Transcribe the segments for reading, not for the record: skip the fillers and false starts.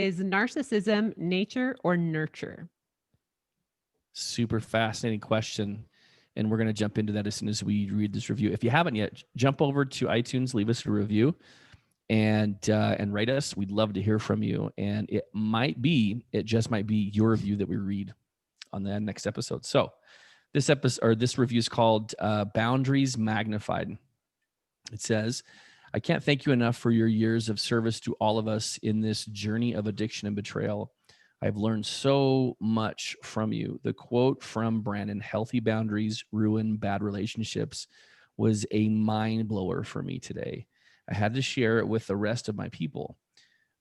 Is narcissism nature or nurture? Super fascinating question. And we're going to jump into that as soon as we read this review. If you haven't yet, jump over to iTunes, leave us a review, and rate us. We'd love to hear from you. And it just might be your review that we read on the next episode. So this review is called Boundaries Magnified. It says, I can't thank you enough for your years of service to all of us in this journey of addiction and betrayal. I've learned so much from you. The quote from Brannon, healthy boundaries ruin bad relationships, was a mind blower for me today. I had to share it with the rest of my people.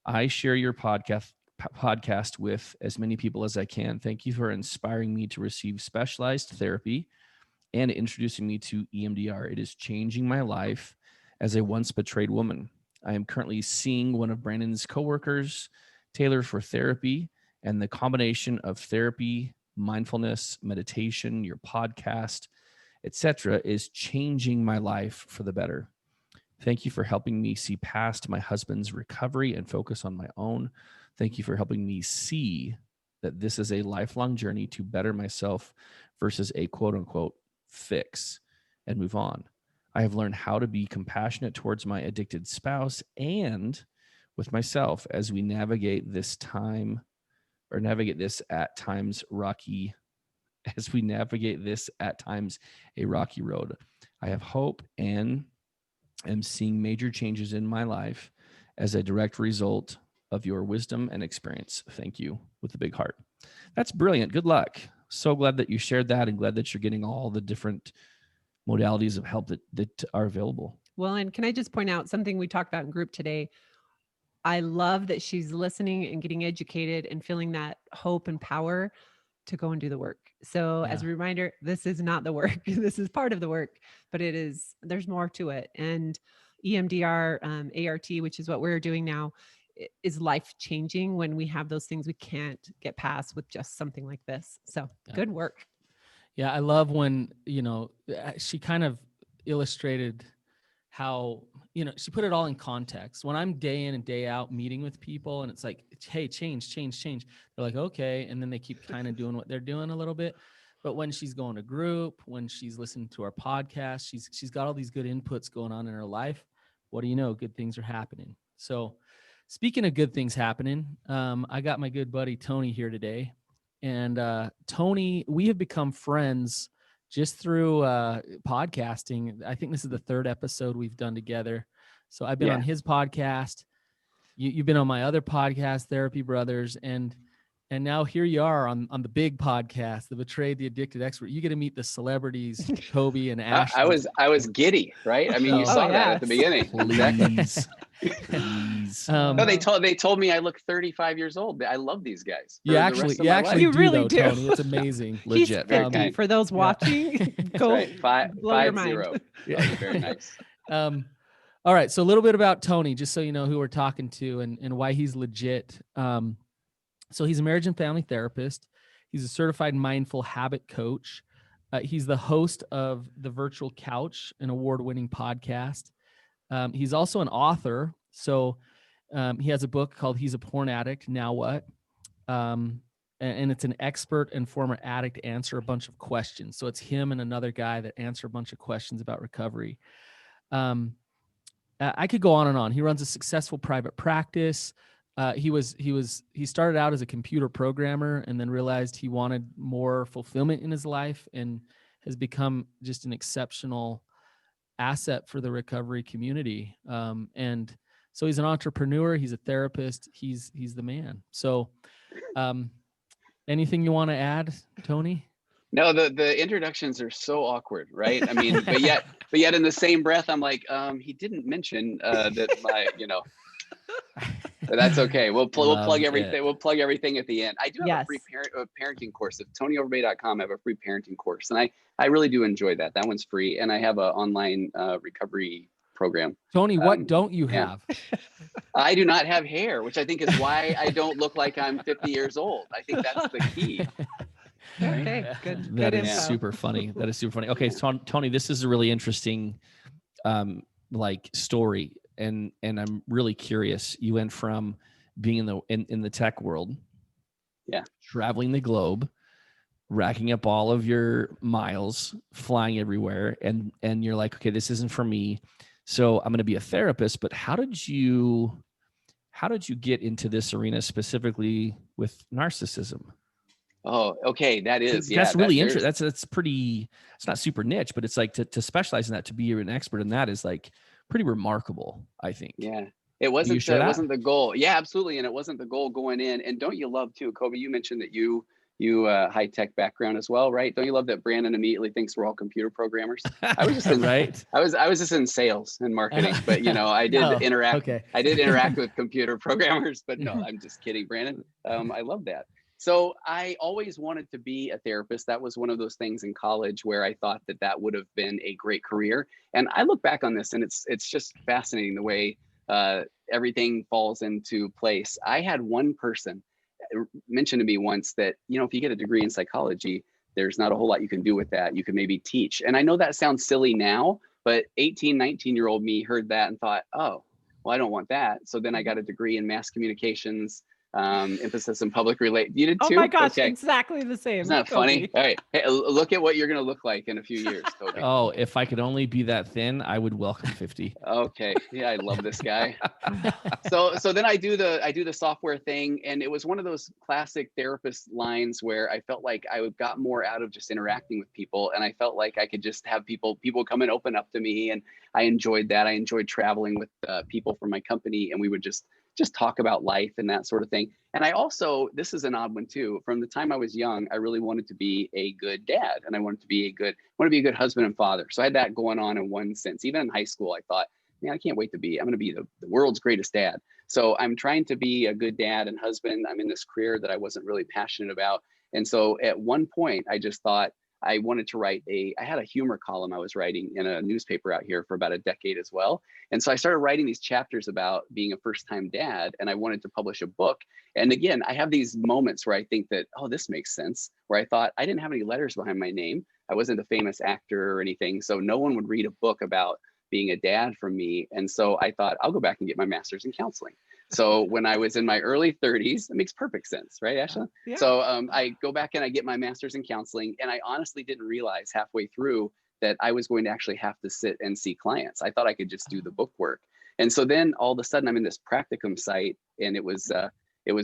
I share your podcast with as many people as I can. Thank you for inspiring me to receive specialized therapy and introducing me to EMDR. It is changing my life as a once betrayed woman. I am currently seeing one of Brandon's coworkers, Taylor, for therapy, and the combination of therapy, mindfulness, meditation, your podcast, etc., is changing my life for the better. Thank you for helping me see past my husband's recovery and focus on my own. Thank you for helping me see that this is a lifelong journey to better myself versus a quote unquote fix and move on. I have learned how to be compassionate towards my addicted spouse and with myself as we navigate this at times a rocky road. I have hope and am seeing major changes in my life as a direct result of your wisdom and experience. Thank you, with a big heart. That's brilliant. Good luck. So glad that you shared that and glad that you're getting all the different modalities of help that are available. Well, and can I just point out something we talked about in group today? I love that she's listening and getting educated and feeling that hope and power to go and do the work. So as a reminder, this is not the work. This is part of the work, but there's more to it. And EMDR, ART, which is what we're doing now, is life-changing when we have those things we can't get past with just something like this. So good work. Yeah, I love when, she kind of illustrated how, she put it all in context. When I'm day in and day out meeting with people and it's like, hey, change. They're like, okay. And then they keep kind of doing what they're doing a little bit. But when she's going to group, when she's listening to our podcast, she's got all these good inputs going on in her life. What do you know? Good things are happening. So speaking of good things happening, I got my good buddy Tony here today. And Tony, we have become friends just through podcasting. I think this is the third episode we've done together. So I've been on his podcast. You've been on my other podcast, Therapy Brothers. And now here you are on the big podcast, the Betrayed, the Addicted Expert. You get to meet the celebrities, Coby and Ashlynn. I was giddy, right? I mean, you saw that at the beginning. Please. No, they told me I look 35 years old. I love these guys. You actually You really do. Tony. It's amazing. Legit. He's 50 for those watching. Go right. blow your mind. 5-0. Yeah. Very nice. All right. So a little bit about Tony, just so you know who we're talking to and why he's legit. So he's a marriage and family therapist. He's a certified mindful habit coach. He's the host of The Virtual Couch, an award-winning podcast. He's also an author. So he has a book called He's a Porn Addict, Now What? And it's an expert and former addict answer a bunch of questions. So it's him and another guy that answer a bunch of questions about recovery. I could go on and on. He runs a successful private practice. He started out as a computer programmer and then realized he wanted more fulfillment in his life and has become just an exceptional asset for the recovery community. And so he's an entrepreneur. He's a therapist. He's the man. So, anything you want to add, Tony? No, the introductions are so awkward, right? I mean, but yet in the same breath, I'm like, he didn't mention that my, but that's okay. We'll plug everything. We'll plug everything at the end. I do have a free parenting course at TonyOverbay.com. I have a free parenting course, and I really do enjoy that. That one's free, and I have an online recovery program. Tony, what don't you have? I do not have hair, which I think is why I don't look like I'm 50 years old. I think that's the key. Okay, good. That is super funny. That is super funny. Okay, so Tony, this is a really interesting story. And I'm really curious. You went from being in the tech world, traveling the globe, racking up all of your miles, flying everywhere, and you're like, okay, this isn't for me, so I'm going to be a therapist. But how did you get into this arena specifically with narcissism? Oh, okay. That's really interesting. That's pretty, it's not super niche, but it's like to specialize in that, to be an expert in that is like pretty remarkable, I think. Yeah. It wasn't the goal. Yeah, absolutely. And it wasn't the goal going in. And don't you love too, Coby, you mentioned that you high tech background as well, right? Don't you love that Brannon immediately thinks we're all computer programmers? I was just in, right. I was just in sales and marketing, but I did interact. Okay. I did interact with computer programmers, but no, I'm just kidding, Brannon. I love that. So I always wanted to be a therapist. That was one of those things in college where I thought that would have been a great career. And I look back on this and it's just fascinating the way everything falls into place. I had one person mention to me once that, if you get a degree in psychology, there's not a whole lot you can do with that. You can maybe teach. And I know that sounds silly now, but 18, 19-year-old me heard that and thought, oh, well, I don't want that. So then I got a degree in mass communications, emphasis in public relate. You did too? Oh my gosh, okay. Exactly the same. Isn't that funny? All right. Hey, look at what you're going to look like in a few years, Coby. Oh, if I could only be that thin, I would welcome 50. Okay. Yeah, I love this guy. So then I do the software thing, and it was one of those classic therapist lines where I felt like I got more out of just interacting with people, and I felt like I could just have people come and open up to me, and I enjoyed that. I enjoyed traveling with people from my company, and we would just talk about life and that sort of thing. And I also, this is an odd one too, from the time I was young, I really wanted to be a good dad, and I wanted to be a good husband and father. So I had that going on in one sense. Even in high school, I thought, man, I can't wait I'm going to be the world's greatest dad. So I'm trying to be a good dad and husband. I'm in this career that I wasn't really passionate about. And so at one point I just thought I wanted to write I had a humor column I was writing in a newspaper out here for about a decade as well. And so I started writing these chapters about being a first-time dad, and I wanted to publish a book. And again, I have these moments where I think that, oh, this makes sense, where I thought I didn't have any letters behind my name. I wasn't a famous actor or anything. So no one would read a book about being a dad from me. And so I thought I'll go back and get my master's in counseling. So when I was in my early 30s, it makes perfect sense, right, Ashlynn? Yeah. So I go back and I get my master's in counseling, and I honestly didn't realize halfway through that I was going to actually have to sit and see clients. I thought I could just do the book work. And so then all of a sudden I'm in this practicum site, and it was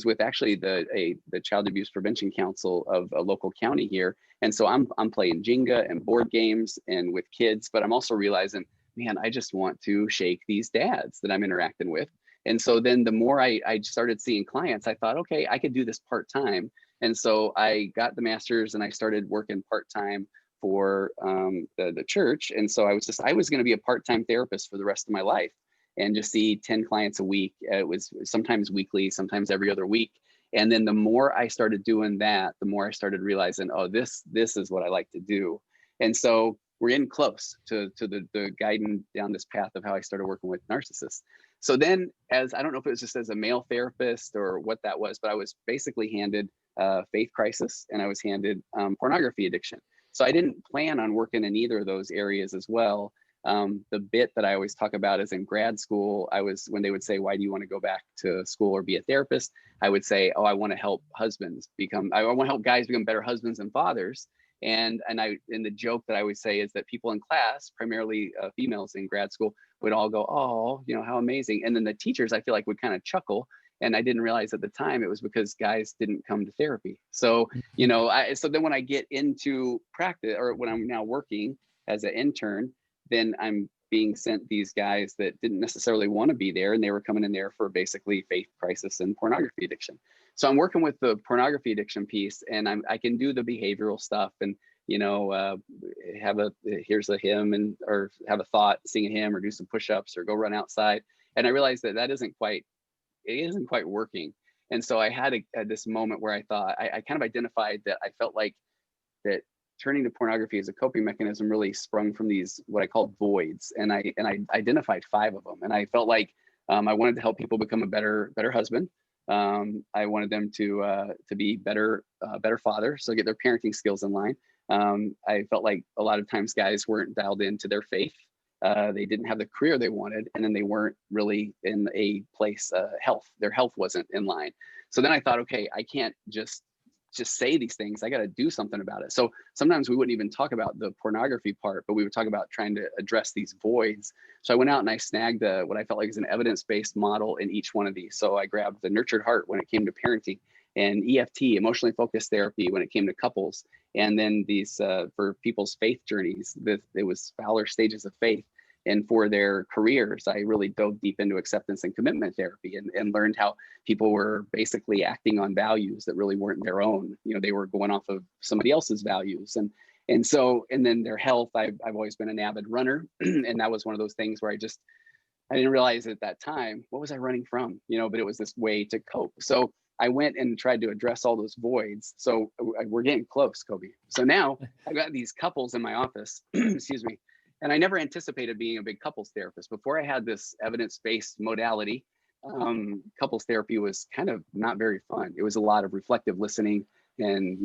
with actually the Child Abuse Prevention Council of a local county here. And so I'm playing Jenga and board games and with kids, but I'm also realizing, man, I just want to shake these dads that I'm interacting with. And so then the more I started seeing clients, I thought, okay, I could do this part-time. And so I got the master's and I started working part-time for the church. And so I was going to be a part-time therapist for the rest of my life and just see 10 clients a week. It was sometimes weekly, sometimes every other week. And then the more I started doing that, the more I started realizing, oh, this is what I like to do. And so we're getting close to the guiding down this path of how I started working with narcissists. So then, I don't know if it was just as a male therapist or what that was, but I was basically handed faith crisis, and I was handed pornography addiction. So I didn't plan on working in either of those areas as well. The bit that I always talk about is in grad school, when they would say, why do you want to go back to school or be a therapist? I would say, oh, I want to help I want to help guys become better husbands and fathers. And the joke that I would say is that people in class, primarily females in grad school, would all go, oh, how amazing. And then the teachers, I feel like, would kind of chuckle. And I didn't realize at the time it was because guys didn't come to therapy. So, so then when I get into practice, or when I'm now working as an intern, then I'm being sent these guys that didn't necessarily want to be there. And they were coming in there for basically faith crisis and pornography addiction. So I'm working with the pornography addiction piece, and I can do the behavioral stuff and, here's a hymn or have a thought, sing a hymn or do some push-ups or go run outside. And I realized that isn't quite working. And so I had this moment where I thought, I kind of identified that I felt like that turning to pornography as a coping mechanism really sprung from these, what I call voids. And I identified 5 of them. And I felt like I wanted to help people become a better husband. I wanted them to be better father, so get their parenting skills in line. I felt like a lot of times guys weren't dialed into their faith, They didn't have the career they wanted, and then they weren't really in a place, their health wasn't in line. So then I thought, okay, I can't just say these things. I got to do something about it. So sometimes we wouldn't even talk about the pornography part, but we would talk about trying to address these voids. So I went out and I snagged what I felt like is an evidence-based model in each one of these. So I grabbed the Nurtured Heart when it came to parenting, and EFT, emotionally focused therapy, when it came to couples. And then these for people's faith journeys, it was Fowler Stages of Faith. And for their careers, I really dove deep into acceptance and commitment therapy, and learned how people were basically acting on values that really weren't their own. They were going off of somebody else's values. And then their health, I've always been an avid runner. And that was one of those things where I didn't realize at that time, what was I running from? But it was this way to cope. So I went and tried to address all those voids. So we're getting close, Coby. So now I've got these couples in my office, excuse me. And I never anticipated being a big couples therapist. Before I had this evidence-based modality, couples therapy was kind of not very fun. It was a lot of reflective listening and,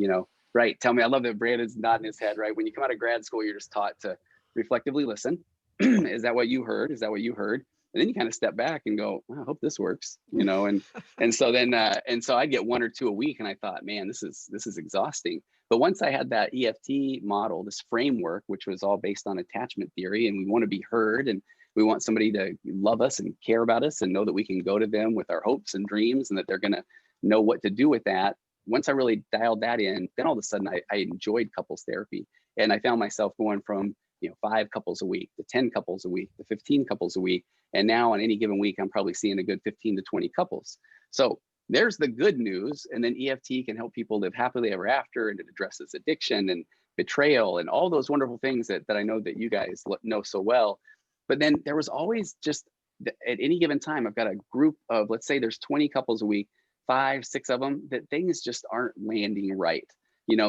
right. Tell me, I love that Brandon's nodding his head, right? When you come out of grad school, you're just taught to reflectively listen. Is that what you heard? Is that what you heard? And then you kind of step back and go, well, I hope this works, and so then, so I'd get 1 or 2 a week. And I thought, man, this is exhausting. But once I had that EFT model, this framework, which was all based on attachment theory, and we want to be heard, and we want somebody to love us and care about us and know that we can go to them with our hopes and dreams, and that they're going to know what to do with that. Once I really dialed that in, then all of a sudden I enjoyed couples therapy. And I found myself going from 5 couples a week to 10 couples a week to 15 couples a week. And now on any given week, I'm probably seeing a good 15 to 20 couples. So there's the good news. And then EFT can help people live happily ever after, and it addresses addiction and betrayal and all those wonderful things that I know that you guys know so well. But then there was always just, at any given time, I've got a group of, let's say there's 20 couples a week, 5, 6 of them, that things just aren't landing right.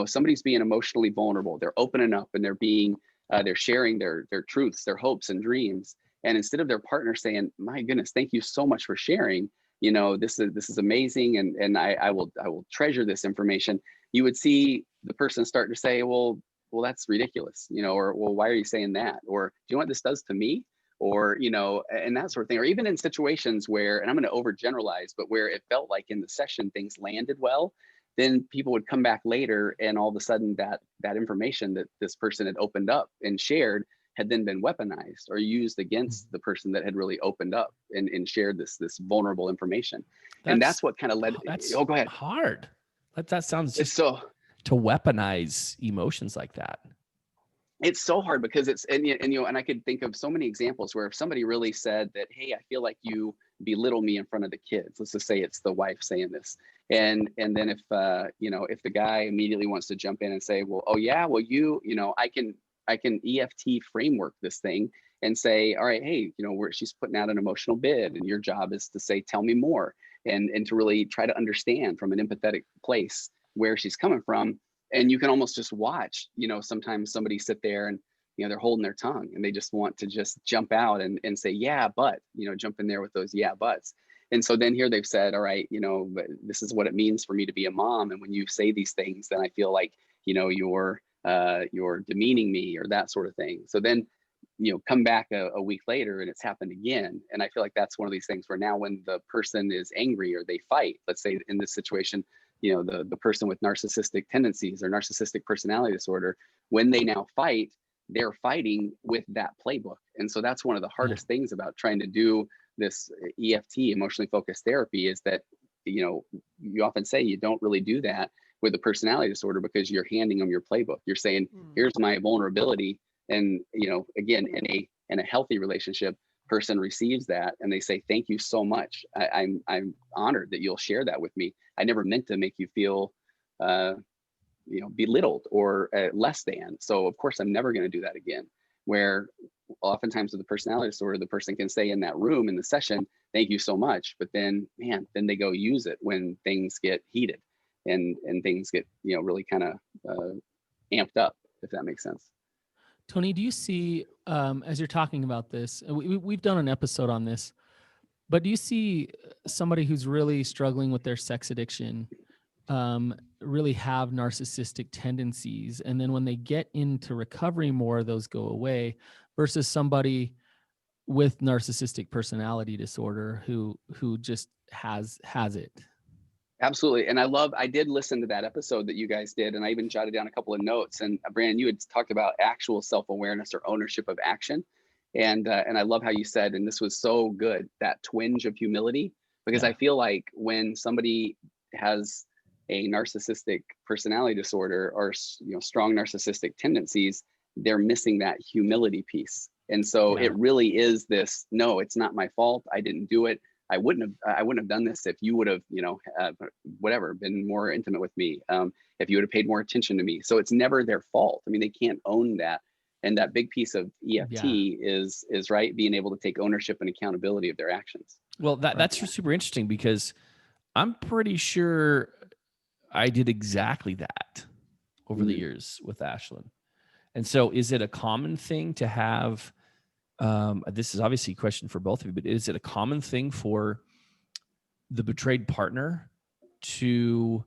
Somebody's being emotionally vulnerable. They're opening up and they're sharing their truths, their hopes and dreams. And instead of their partner saying, my goodness, thank you so much for sharing, this is amazing. And I will treasure this information. You would see the person start to say, well, that's ridiculous, or, well, why are you saying that? Or, do you know what this does to me? Or, and that sort of thing. Or even in situations where, and I'm going to overgeneralize, but where it felt like in the session, things landed well, then people would come back later, and all of a sudden that information that this person had opened up and shared had then been weaponized or used against the person that had really opened up and shared this vulnerable information. And that's what kind of led. Oh, go ahead. Hard. That sounds just so to weaponize emotions like that. It's so hard because and I could think of so many examples where if somebody really said that, hey, I feel like you belittle me in front of the kids. Let's just say it's the wife saying this. And then if the guy immediately wants to jump in and say, well, oh yeah, well, I can EFT framework this thing and say, all right, hey, she's putting out an emotional bid, and your job is to say, tell me more, and to really try to understand from an empathetic place where she's coming from. And you can almost just watch, sometimes somebody sit there and, they're holding their tongue and they just want to just jump out and say, yeah, but, jump in there with those yeah, buts. And so then here they've said, all right, but this is what it means for me to be a mom. And when you say these things, then I feel like, you're demeaning me, or that sort of thing. So then, come back a week later and it's happened again. And I feel like that's one of these things where now when the person is angry or they fight, let's say in this situation, the person with narcissistic tendencies or narcissistic personality disorder, when they now fight, they're fighting with that playbook. And so that's one of the hardest things about trying to do this EFT, emotionally focused therapy, is that, you often say you don't really do that with a personality disorder because you're handing them your playbook. You're saying, here's my vulnerability. And, again, in a healthy relationship, person receives that and they say, thank you so much. I'm honored that you'll share that with me. I never meant to make you feel, belittled or less than. So of course, I'm never going to do that again. Where oftentimes with the personality disorder, the person can say in that room, in the session, thank you so much. But then, then they go use it when things get heated and things get, really kind of amped up, if that makes sense. Tony, do you see, as you're talking about this, we've done an episode on this, but do you see somebody who's really struggling with their sex addiction, really have narcissistic tendencies, and then when they get into recovery, more of those go away, versus somebody with narcissistic personality disorder who just has it. Absolutely. And I did listen to that episode that you guys did, and I even jotted down a couple of notes. And Brandon, you had talked about actual self-awareness or ownership of action. And I love how you said, and this was so good, that twinge of humility, because I feel like when somebody has a narcissistic personality disorder or, you know, strong narcissistic tendencies, they're missing that humility piece. And so it really is this, no, it's not my fault. I didn't do it. I wouldn't have done this if you would have, you know, whatever, been more intimate with me. If you would have paid more attention to me. So it's never their fault. I mean, they can't own that. And that big piece of EFT is right, being able to take ownership and accountability of their actions. Well, that's super interesting, because I'm pretty sure I did exactly that over the years with Ashlynn. And so is it a common thing to have, this is obviously a question for both of you, but is it a common thing for the betrayed partner to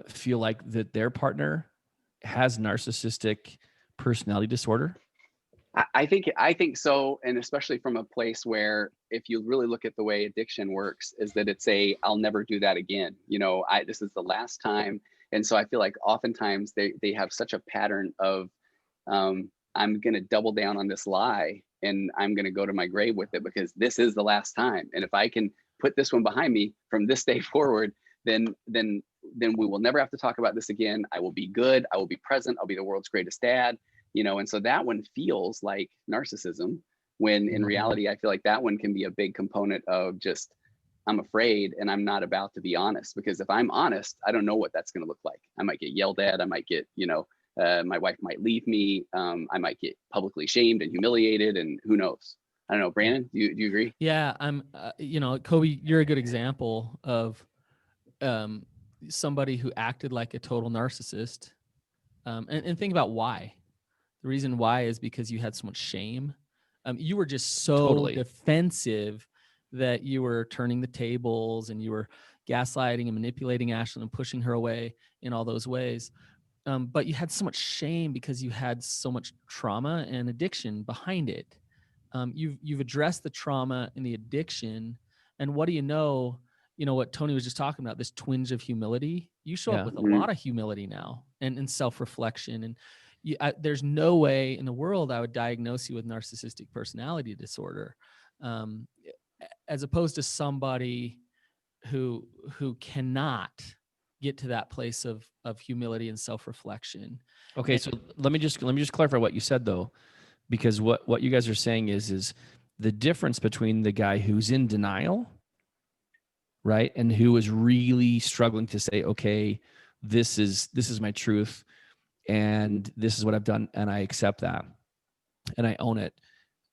feel like that their partner has narcissistic personality disorder? I think so. And especially from a place where, if you really look at the way addiction works, is that it's I'll never do that again. You know, this is the last time. And so I feel like oftentimes they have such a pattern of, I'm going to double down on this lie, and I'm going to go to my grave with it, because this is the last time. And if I can put this one behind me from this day forward, then we will never have to talk about this again. I will be good. I will be present. I'll be the world's greatest dad, you know? And so that one feels like narcissism, when in reality, I feel like that one can be a big component of just, I'm afraid and I'm not about to be honest, because if I'm honest, I don't know what that's going to look like. I might get yelled at. I might get, you know, my wife might leave me. I might get publicly shamed and humiliated, and who knows? I don't know. Brandon, do you agree? Yeah, I'm, you know, Coby, you're a good example of somebody who acted like a total narcissist. And think about why. The reason why is because you had so much shame. You were just so defensive that you were turning the tables, and you were gaslighting and manipulating Ashlynn and pushing her away in all those ways. But you had so much shame because you had so much trauma and addiction behind it. You've addressed the trauma and the addiction, and what do you know? You know what Tony was just talking about, this twinge of humility. You show up with a lot of humility now, and self-reflection. And there's no way in the world I would diagnose you with narcissistic personality disorder, as opposed to somebody who cannot get to that place of humility and self-reflection. Okay, so let me just clarify what you said, though, because what you guys are saying is the difference between the guy who's in denial, right, and who is really struggling to say, okay, this is my truth, and this is what I've done, and I accept that, and I own it.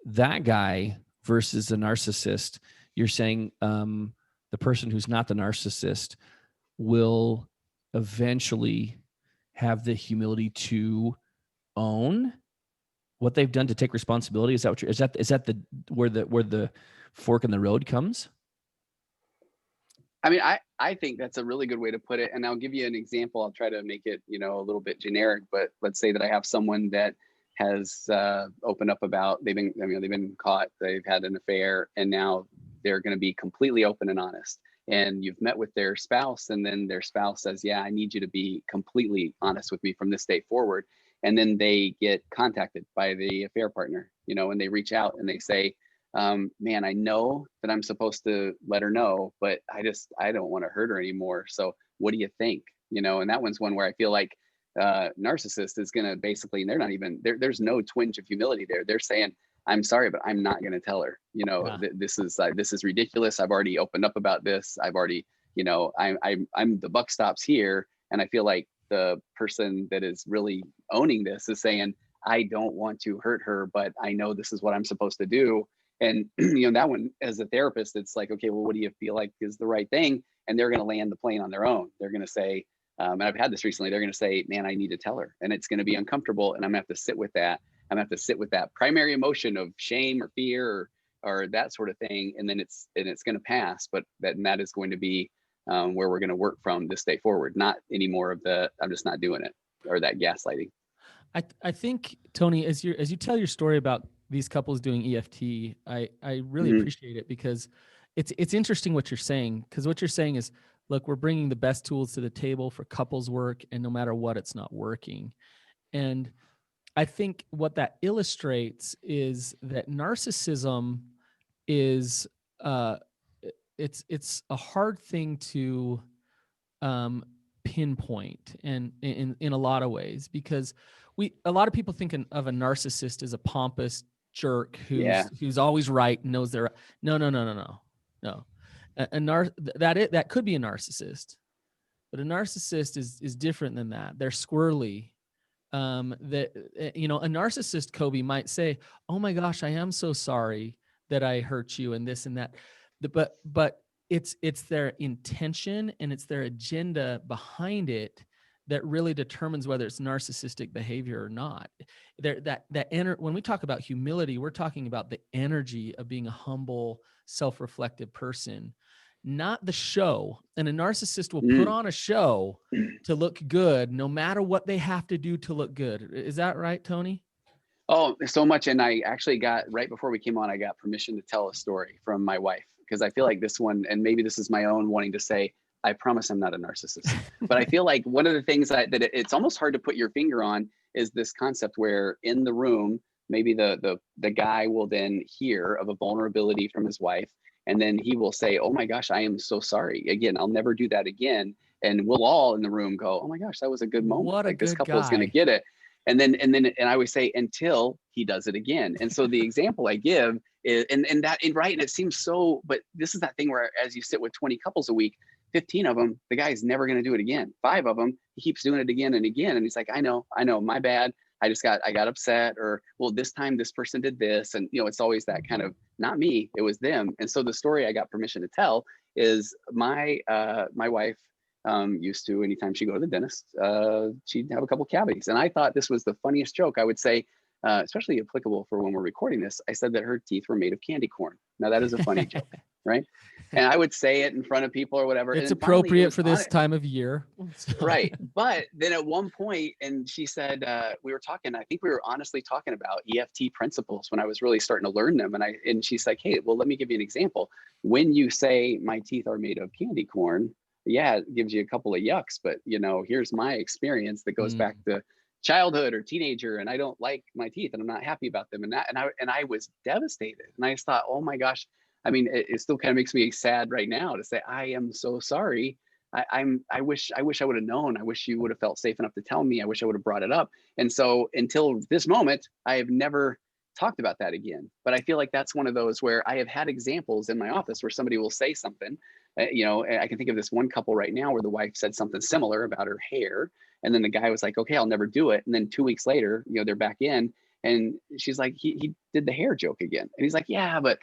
That guy versus the narcissist, you're saying the person who's not the narcissist will eventually have the humility to own what they've done, to take responsibility. Is that what is that where the fork in the road comes? I mean, I think that's a really good way to put it. And I'll give you an example. I'll try to make it, you know, a little bit generic, but let's say that I have someone that has opened up about, they've been caught, they've had an affair, and now they're going to be completely open and honest. And you've met with their spouse, and then their spouse says, yeah, I need you to be completely honest with me from this day forward. And then they get contacted by the affair partner, you know, and they reach out and they say, man, I know that I'm supposed to let her know, but I don't want to hurt her anymore. So what do you think? You know, and that one's one where I feel like narcissist is going to basically, they're not even, there's no twinge of humility there. They're saying, I'm sorry, but I'm not going to tell her, you know, this is ridiculous. I've already opened up about this. I've already, you know, I'm the buck stops here. And I feel like the person that is really owning this is saying, I don't want to hurt her, but I know this is what I'm supposed to do. And, you know, that one, as a therapist, it's like, okay, well, what do you feel like is the right thing? And they're going to land the plane on their own. They're going to say, and I've had this recently, they're going to say, man, I need to tell her, and it's going to be uncomfortable. And I'm going to have to sit with that. I'm going to have to sit with that primary emotion of shame or fear or that sort of thing. And then it's going to pass, but that is going to be where we're going to work from this day forward, not any more of the, I'm just not doing it, or that gaslighting. I think, Tony, as you tell your story about these couples doing EFT, I really appreciate it, because it's interesting what you're saying, because what you're saying is, look, we're bringing the best tools to the table for couples work, and no matter what, it's not working. And I think what that illustrates is that narcissism is it's a hard thing to pinpoint, and in a lot of ways, because a lot of people think of a narcissist as a pompous jerk who's always right and knows they're right. No. That could be a narcissist, but a narcissist is different than that. They're squirrely. A narcissist, Coby, might say, "Oh my gosh, I am so sorry that I hurt you," and this and that. But it's their intention and it's their agenda behind it that really determines whether it's narcissistic behavior or not. When we talk about humility, we're talking about the energy of being a humble, self-reflective person, not the show. And a narcissist will put on a show to look good, no matter what they have to do to look good. Is that right, Tony? Oh, so much. And I actually right before we came on, I got permission to tell a story from my wife, because I feel like this one, and maybe this is my own wanting to say, I promise I'm not a narcissist. But I feel like one of the things that it's almost hard to put your finger on is this concept where in the room, maybe the guy will then hear of a vulnerability from his wife, and then he will say, "Oh my gosh, I am so sorry. Again, I'll never do that again." And we'll all in the room go, "Oh my gosh, that was a good moment. What a like this good couple is going to guy." get it." And I always say, until he does it again. And so the example I give is, and it seems so, but this is that thing where as you sit with 20 couples a week, 15 of them, the guy's never going to do it again. 5 of them, he keeps doing it again and again. And he's like, I know, my bad. I got upset, or, well, this time this person did this. And, it's always that kind of, not me, it was them. And so the story I got permission to tell is my wife used to, anytime she'd go to the dentist, she'd have a couple cavities. And I thought this was the funniest joke. I would say, especially applicable for when we're recording this, I said that her teeth were made of candy corn. Now that is a funny joke, right? And I would say it in front of people or whatever. It's and appropriate for this time of year. Right. But then at one point, and she said, we were talking, I think we were honestly talking about EFT principles when I was really starting to learn them. And she's like, "Hey, well, let me give you an example. When you say my teeth are made of candy corn, yeah, it gives you a couple of yucks, but here's my experience that goes back to childhood or teenager, and I don't like my teeth and I'm not happy about them." And I was devastated. And I just thought, oh my gosh, I mean, it still kind of makes me sad right now to say, I am so sorry. I wish I would have known. I wish you would have felt safe enough to tell me. I wish I would have brought it up. And so until this moment, I have never talked about that again. But I feel like that's one of those where I have had examples in my office where somebody will say something, I can think of this one couple right now where the wife said something similar about her hair. And then the guy was like, "Okay, I'll never do it." And then 2 weeks later, they're back in, and she's like, he did the hair joke again. And he's like, "Yeah, but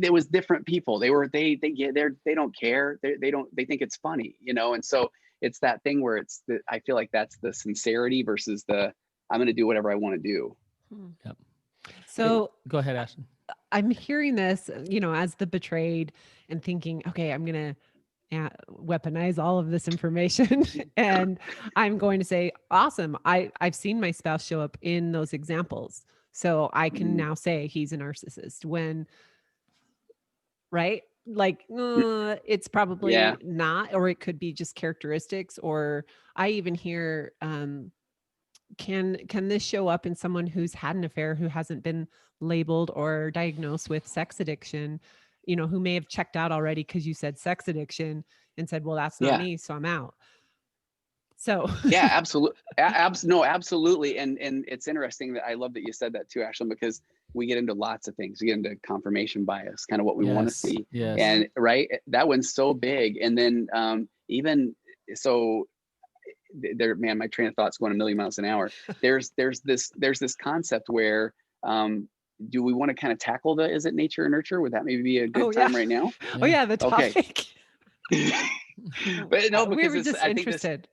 it was different people. They don't care. They think it's funny, And so it's that thing where I feel like that's the sincerity versus the, I'm going to do whatever I want to do. Yep. So go ahead, Ashlynn. I'm hearing this, as the betrayed, and thinking, okay, I'm going to weaponize all of this information. And I'm going to say, awesome. I've seen my spouse show up in those examples. So I can now say he's a narcissist when, right? Like, it's probably not, or it could be just characteristics. Or I even hear, can this show up in someone who's had an affair, who hasn't been labeled or diagnosed with sex addiction, who may have checked out already because you said sex addiction and said, well, that's not me, so I'm out. So yeah, absolutely. No, absolutely. And it's interesting that I love that you said that too, Ashlynn, because we get into lots of things. We get into confirmation bias, kind of what we want to see. Yes. And right, that one's so big. And then even so, there, man, my train of thought's going a million miles an hour. There's this concept where do we want to kind of tackle is it nature or nurture? Would that maybe be a good time right now? Oh yeah, the topic. But no, because we were just interested.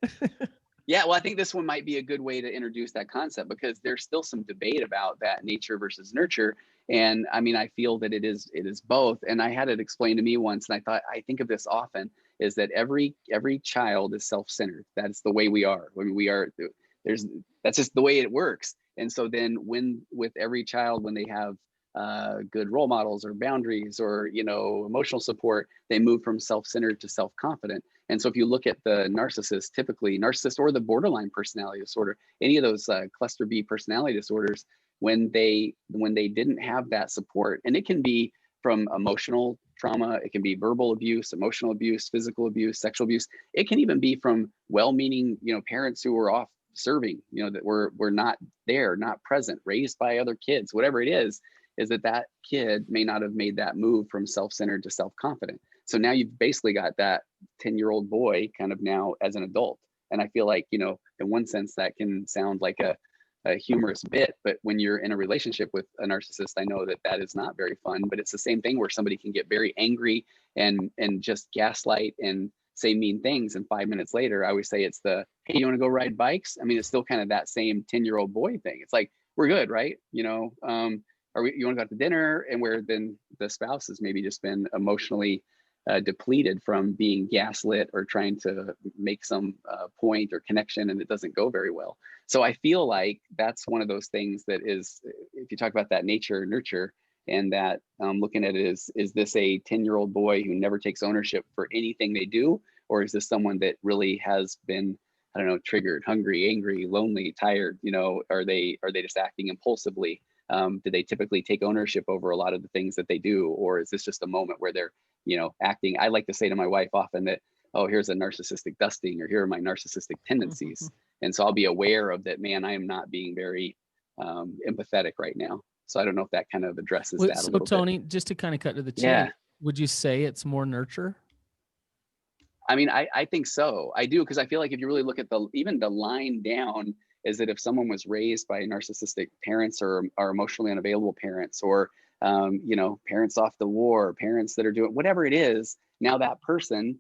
Yeah, well, I think this one might be a good way to introduce that concept, because there's still some debate about that nature versus nurture. And I mean, I feel that it is both. And I had it explained to me once, and I think of this often, is that every child is self-centered. That's the way we are. When we are, that's just the way it works. And so then with every child, when they have good role models or boundaries or, emotional support, they move from self-centered to self-confident. And so if you look at the narcissist, typically narcissist or the borderline personality disorder, any of those cluster B personality disorders, when they didn't have that support, and it can be from emotional trauma, it can be verbal abuse, emotional abuse, physical abuse, sexual abuse. It can even be from well-meaning, parents who were off serving, that were not there, not present, raised by other kids, whatever it is that kid may not have made that move from self-centered to self-confident. So now you've basically got that 10-year-old boy kind of now as an adult. And I feel like, in one sense that can sound like a humorous bit, but when you're in a relationship with a narcissist, I know that is not very fun, but it's the same thing where somebody can get very angry and just gaslight and say mean things. And 5 minutes later, I always say it's hey, you want to go ride bikes? I mean, it's still kind of that same 10-year-old boy thing. It's like, we're good, right? You want to go out to dinner? And where then the spouse has maybe just been emotionally depleted from being gaslit or trying to make some point or connection, and it doesn't go very well. So I feel like that's one of those things that is, if you talk about that nature nurture, and that looking at it is this a 10-year-old boy who never takes ownership for anything they do, or is this someone that really has been, I don't know, triggered, hungry, angry, lonely, tired? Are they just acting impulsively? Do they typically take ownership over a lot of the things that they do, or is this just a moment where they're acting? I like to say to my wife often that, oh, here's a narcissistic dusting, or here are my narcissistic tendencies. And so I'll be aware of that, man, I am not being very empathetic right now. So I don't know if that kind of addresses that a little bit. So Tony, just to kind of cut to the chase, would you say it's more nurture? I mean, I think so. I do, because I feel like if you really look at even the line down, is that if someone was raised by narcissistic parents or emotionally unavailable parents, or parents off the war, parents that are doing whatever it is, now that person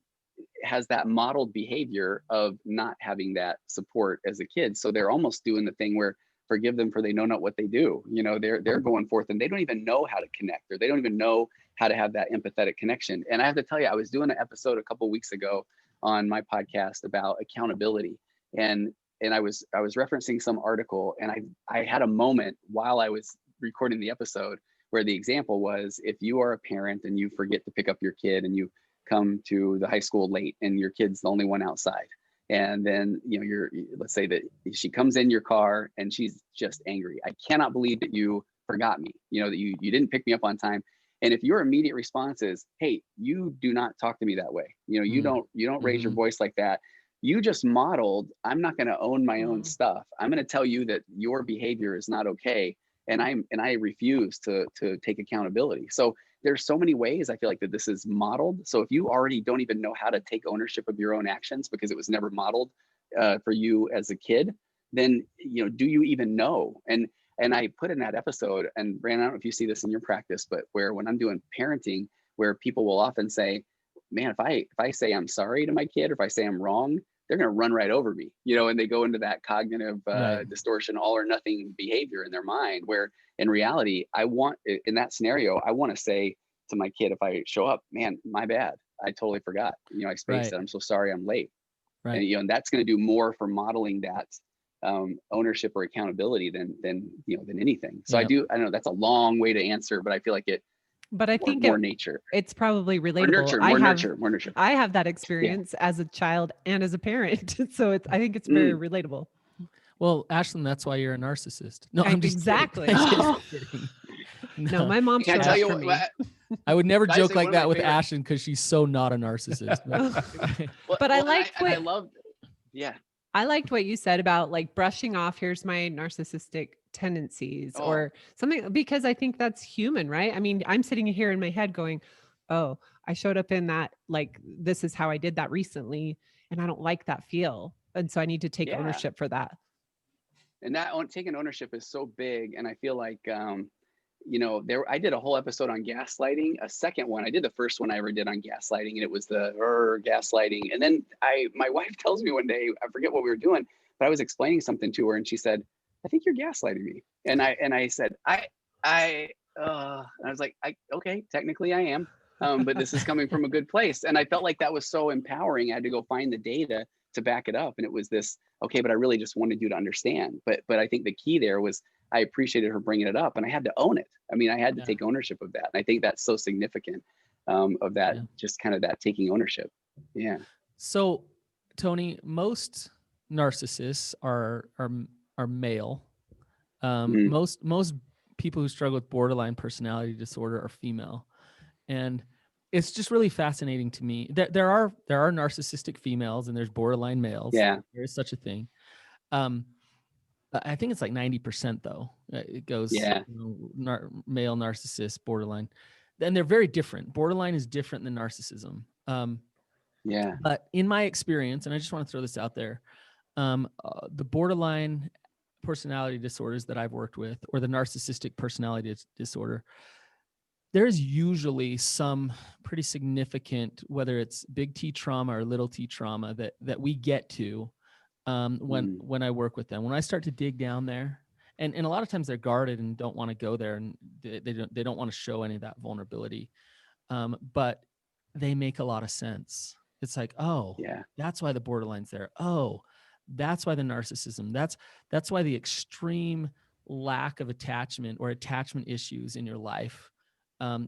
has that modeled behavior of not having that support as a kid. So they're almost doing the thing where, forgive them for they know not what they do. They're going forth and they don't even know how to connect, or they don't even know how to have that empathetic connection. And I have to tell you, I was doing an episode a couple of weeks ago on my podcast about accountability, and I was referencing some article, and I had a moment while I was recording the episode where the example was, if you are a parent and you forget to pick up your kid and you come to the high school late and your kid's the only one outside, and then let's say that she comes in your car and she's just angry. I cannot believe that you forgot me, that you didn't pick me up on time. And if your immediate response is, hey, you do not talk to me that way, you don't raise your voice like that, you just modeled, I'm not going to own my own stuff. I'm going to tell you that your behavior is not okay, and I refuse to take accountability. So there's so many ways I feel like that this is modeled. So if you already don't even know how to take ownership of your own actions because it was never modeled for you as a kid, then do you even know? And I put in that episode, and Brannon, I don't know if you see this in your practice, but where when I'm doing parenting, where people will often say, man, if I say I'm sorry to my kid, or if I say I'm wrong, they're going to run right over me, and they go into that cognitive distortion, all or nothing behavior in their mind, where in reality, in that scenario, I want to say to my kid, if I show up, man, my bad, I totally forgot, I spaced it, I'm so sorry, I'm late. Right. And that's going to do more for modeling that ownership or accountability than anything. So I know that's a long way to answer, but I feel like but I think more nature. It's probably relatable. More nurture. I have that experience as a child and as a parent. So I think it's very relatable. Well, Ashlynn, that's why you're a narcissist. No, I'm just exactly. kidding. No, my mom showed up for me. I would never joke like that with Ashlynn because she's so not a narcissist. But I liked I liked what you said about like brushing off, here's my narcissistic tendencies or something, because I think that's human, right? I mean, I'm sitting here in my head going, oh, I showed up in that, like, this is how I did that recently, and I don't like that feel. And so I need to take ownership for that. And that taking ownership is so big. And I feel like, I did a whole episode on gaslighting, a second one. I did the first one I ever did on gaslighting, and it was the gaslighting. And then my wife tells me one day, I forget what we were doing, but I was explaining something to her, and she said, I think you're gaslighting me. And I said, I was like, okay, technically I am, but this is coming from a good place. And I felt like that was so empowering. I had to go find the data to back it up. And it was this, okay, but I really just wanted you to understand. But I think the key there was I appreciated her bringing it up, and I had to own it. I mean, I had to take ownership of that. And I think that's so significant of that, just kind of that taking ownership. Yeah. So, Tony, most narcissists are male. Most people who struggle with borderline personality disorder are female, and it's just really fascinating to me that there are narcissistic females and there's borderline males. Yeah, there is such a thing. I think it's like 90% though. It goes male narcissist, borderline. And they're very different. Borderline is different than narcissism. But in my experience, and I just want to throw this out there, the borderline personality disorders that I've worked with, or the narcissistic personality disorder, there's usually some pretty significant, whether it's big T trauma or little T trauma that we get to when I work with them. When I start to dig down there, and a lot of times they're guarded and don't want to go there, and they don't want to show any of that vulnerability, but they make a lot of sense. It's like, oh, that's why the borderline's there. Oh, that's why the narcissism. That's why the extreme lack of attachment or attachment issues in your life,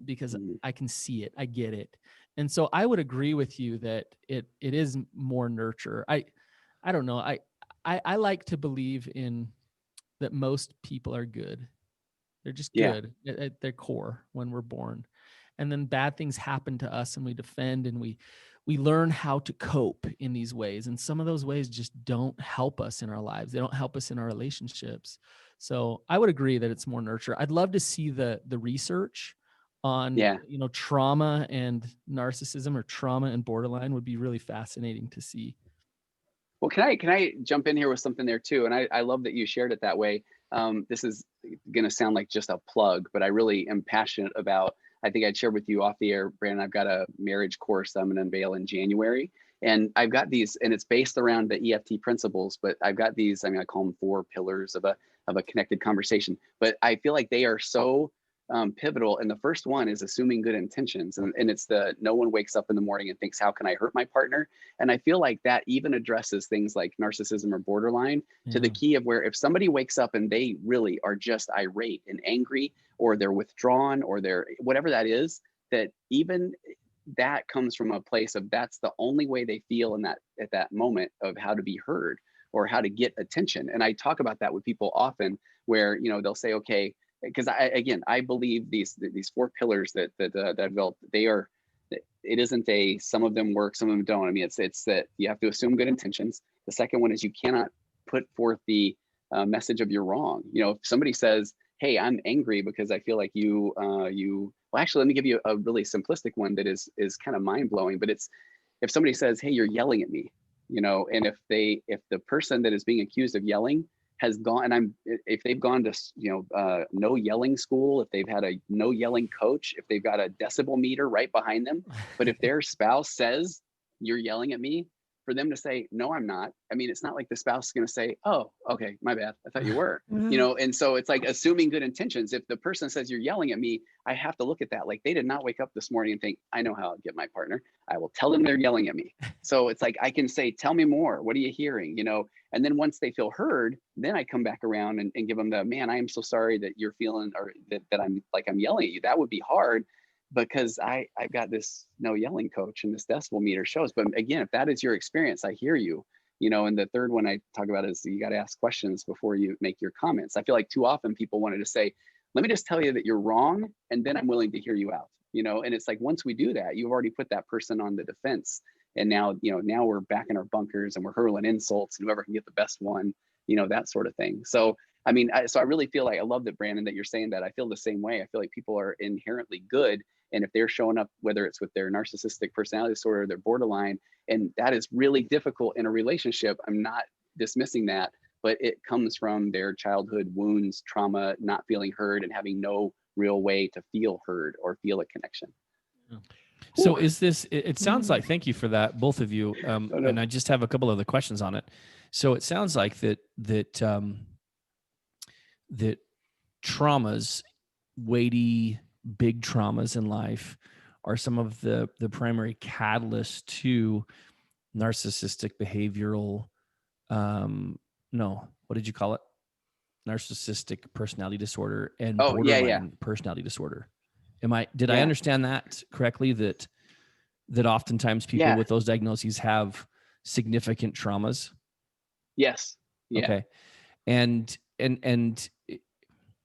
because I can see it, I get it. And so I would agree with you that it is more nurture. I don't know. I like to believe in that most people are good. They're just good at their core when we're born. And then bad things happen to us and we defend and we learn how to cope in these ways. And some of those ways just don't help us in our lives. They don't help us in our relationships. So I would agree that it's more nurture. I'd love to see the research on, trauma and narcissism, or trauma and borderline would be really fascinating to see. Well, can I jump in here with something there too? And I love that you shared it that way. This is going to sound like just a plug, but I really am passionate about, I think I'd shared with you off the air, Brandon, I've got a marriage course I'm going to unveil in January. And I've got these, and it's based around the EFT principles, but I've got these, I call them 4 pillars of a connected conversation, but I feel like they are so pivotal. And the first one is assuming good intentions. And it's no one wakes up in the morning and thinks, how can I hurt my partner? And I feel like that even addresses things like narcissism or borderline to the key of where if somebody wakes up and they really are just irate and angry, or they're withdrawn, or they're whatever that is, that even that comes from a place of that's the only way they feel in that at that moment of how to be heard or how to get attention. And I talk about that with people often where, they'll say, okay, because I believe these 4 pillars that developed, it isn't some of them work, some of them don't. It's that you have to assume good intentions. The second one is you cannot put forth the message of you're wrong. If somebody says, hey, I'm angry because I feel like well, actually, let me give you a really simplistic one that is kind of mind blowing, but it's if somebody says, hey, you're yelling at me, and if the person that is being accused of yelling has gone, and if they've gone to no yelling school, if they've had a no yelling coach, if they've got a decibel meter right behind them, but if their spouse says you're yelling at me, for them to say no, I'm not. It's not like the spouse is going to say, oh, okay, my bad, I thought you were. And so it's like assuming good intentions. If the person says you're yelling at me, I have to look at that like they did not wake up this morning and think, I know how I'll get my partner. I will tell them they're yelling at me. So it's like I can say, tell me more. What are you hearing? And then once they feel heard, then I come back around and give them the, man, I am so sorry that you're feeling, or that I'm yelling at you. That would be hard because I've got this no yelling coach and this decibel meter shows. But again, if that is your experience, I hear you. And the third one I talk about is you got to ask questions before you make your comments. I feel like too often people wanted to say, let me just tell you that you're wrong, and then I'm willing to hear you out. And it's like once we do that, you've already put that person on the defense. And now, now we're back in our bunkers and we're hurling insults, and whoever can get the best one, that sort of thing. So, so I really feel like, I love that, Brandon, that you're saying that. I feel the same way. I feel like people are inherently good. And if they're showing up, whether it's with their narcissistic personality disorder, or their borderline, and that is really difficult in a relationship, I'm not dismissing that, but it comes from their childhood wounds, trauma, not feeling heard, and having no real way to feel heard or feel a connection. So is this, it sounds like, thank you for that, both of you. And I just have a couple other questions on it. So it sounds like that traumas, weighty, big traumas in life are some of the primary catalysts to narcissistic behavioral, no, what did you call it? Narcissistic personality disorder and Oh, yeah, borderline personality disorder. Did I Yeah. understand that correctly? That oftentimes people Yeah. with those diagnoses have significant traumas. Yes. Yeah. Okay. And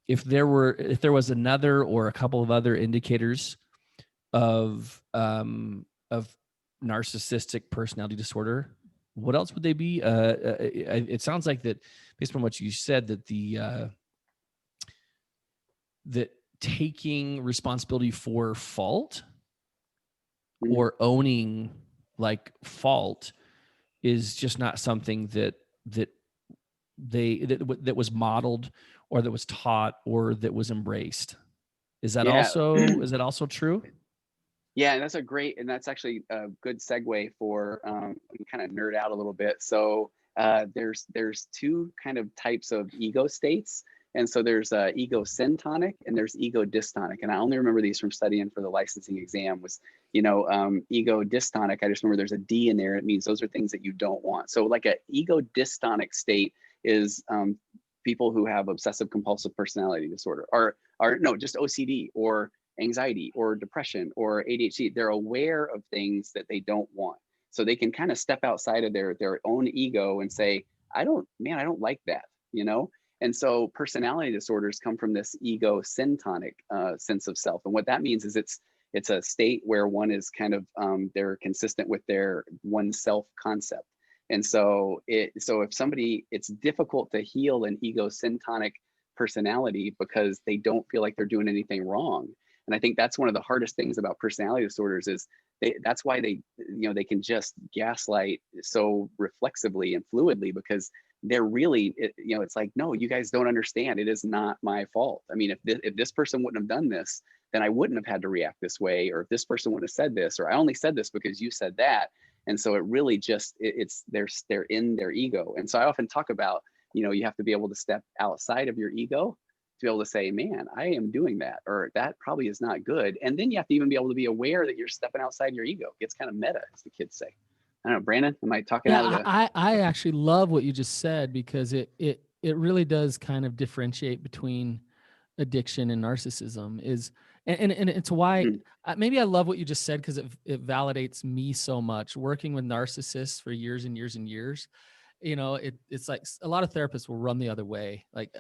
if there was another or a couple of other indicators of narcissistic personality disorder, what else would they be? It sounds like that, based on what you said, that that taking responsibility for fault Mhm. or owning like fault is just not something that was modeled or that was taught or that was embraced. Is that Yeah. also true? Yeah, and that's actually a good segue for we can kind of nerd out a little bit. So there's two kind of types of ego states, and so there's ego syntonic and there's ego dystonic. And I only remember these from studying for the licensing exam. Was ego dystonic? I just remember there's a D in there. It means those are things that you don't want. So like an ego dystonic state is people who have obsessive compulsive personality disorder, or no, just OCD or anxiety or depression or ADHD. They're aware of things that they don't want. So they can kind of step outside of their own ego and say, I don't like that, And so personality disorders come from this ego syntonic sense of self. And what that means is it's a state where one is kind of, they're consistent with their one self concept. And so if somebody, it's difficult to heal an ego syntonic personality because they don't feel like they're doing anything wrong. And I think that's one of the hardest things about personality disorders is that's why they can just gaslight so reflexively and fluidly, because they're really, it's like, no, you guys don't understand. It is not my fault. I mean, if this person wouldn't have done this, then I wouldn't have had to react this way. Or if this person wouldn't have said this, or I only said this because you said that. And so it really just, they're in their ego. And so I often talk about, you have to be able to step outside of your ego to be able to say, man, I am doing that, or that probably is not good. And then you have to even be able to be aware that you're stepping outside your ego. It gets kind of meta, as the kids say. I don't know, Brandon, am I talking out of the... I actually love what you just said, because it really does kind of differentiate between addiction and narcissism. And it's why maybe I love what you just said, because it validates me so much. Working with narcissists for years and years and years, it's like a lot of therapists will run the other way. Like,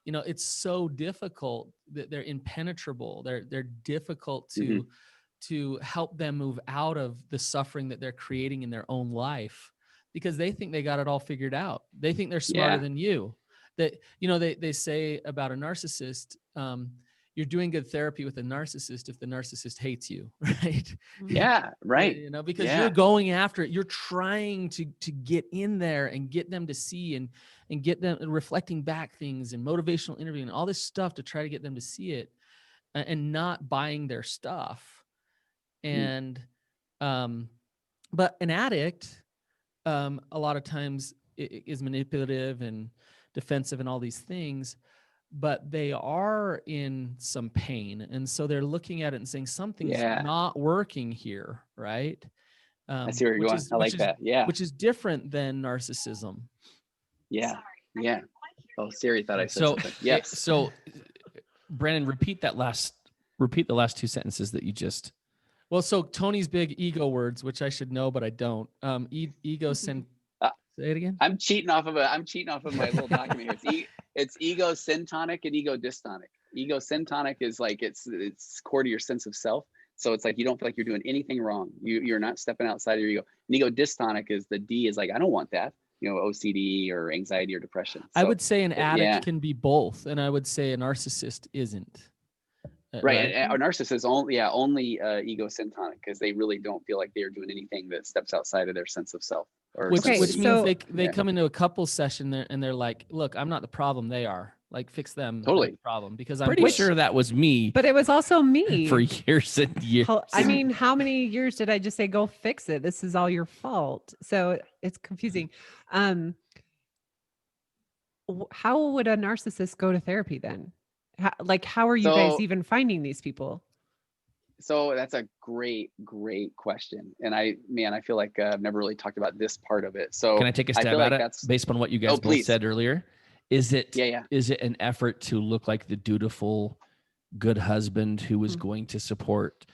it's so difficult that they're impenetrable. They're difficult to help them move out of the suffering that they're creating in their own life, because they think they got it all figured out. They think they're smarter than you. That, they say about a narcissist, you're doing good therapy with a narcissist if the narcissist hates you, right? Yeah, right. Because you're going after it. You're trying to get in there and get them to see and get them reflecting back things and motivational interviewing and all this stuff to try to get them to see it, and not buying their stuff. And, but an addict, a lot of times is manipulative and defensive and all these things, but they are in some pain. And so they're looking at it and saying something's not working here. Right. I see where you're going. I like that. Yeah. Which is different than narcissism. Yeah. Yeah. Oh, Siri thought I said something. Yes. So Brandon, repeat the last two sentences that you just... Well, so Tony's big ego words, which I should know, but I don't. Ego say it again. I'm cheating off of my little document here. It's ego syntonic and ego dystonic. Ego syntonic is like it's core to your sense of self. So it's like you don't feel like you're doing anything wrong. You're not stepping outside of your ego. And ego dystonic is the D is like, I don't want that. OCD or anxiety or depression. So, I would say an addict can be both, and I would say a narcissist isn't. Right. And our narcissists only ego syntonic, because they really don't feel like they're doing anything that steps outside of their sense of self. Which means they come into a couples session and they're like, look, I'm not the problem. They are. Like, fix them. Totally. The problem, because I'm pretty sure that was me. But it was also me for years and years. I mean, how many years did I just say, go fix it? This is all your fault. So it's confusing. How would a narcissist go to therapy then? How are you guys even finding these people? So that's a great question. And I feel like I've never really talked about this part of it. So can I take a stab feel at like it that's, based on what you guys both please. said earlier? Is it Yeah. is it an effort to look like the dutiful, good husband who is going to support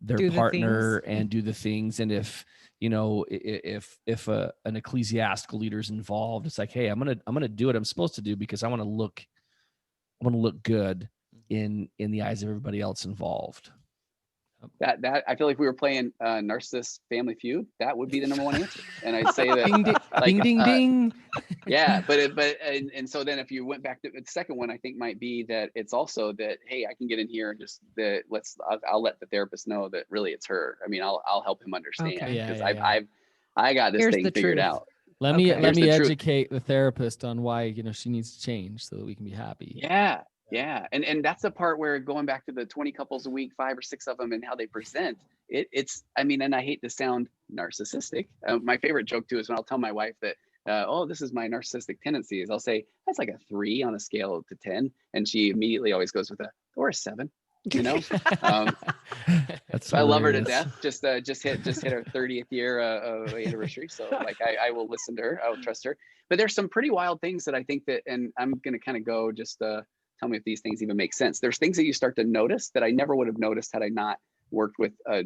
their Do the partner things. and do the things? And if, you know, if an ecclesiastical leader is involved, it's like, hey, I'm gonna do what I'm supposed to do because I want to look good in the eyes of everybody else involved. That I feel like we were playing Narcissist Family Feud. That would be the number one answer. And I'd say that, Ding, ding, like, ding, ding, ding. yeah, and so then if you went back to the second one, I think might be that it's also that, hey, I can get in here and just I'll let the therapist know that really it's her. I mean, I'll help him understand Okay. because Yeah. I got this Here's thing the figured truth. out. Let me Okay. let Here's me the truth. educate the therapist on why, you know, she needs to change so that we can be happy. Yeah. And that's the part where, going back to the 20 couples a week, 5 or 6 of them, and how they present, it's, I mean, and I hate to sound narcissistic. My favorite joke too is when I'll tell my wife that, oh, this is my narcissistic tendencies. I'll say, that's like a 3 on a scale to 10. And she immediately always goes with or a 7, you know? That's So I love her to hilarious. death. Just hit her 30th year anniversary. So like, I will listen to her. I will trust her. But there's some pretty wild things that I think that, and I'm going to kind of go just, tell me if these things even make sense. There's things that you start to notice that I never would have noticed had I not worked with a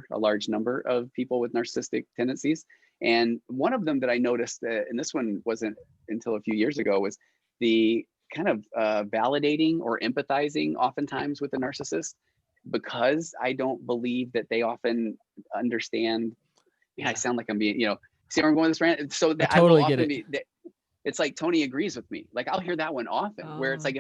large number of people with narcissistic tendencies. And one of them that I noticed, and this one wasn't until a few years ago, was the kind of validating or empathizing oftentimes with the narcissist, because I don't believe that they often understand. Yeah, I sound like I'm being, see where I'm going with this, rant? So that I totally will get often it. it's like Tony agrees with me. Like, I'll hear that one often, where it's Oh. like,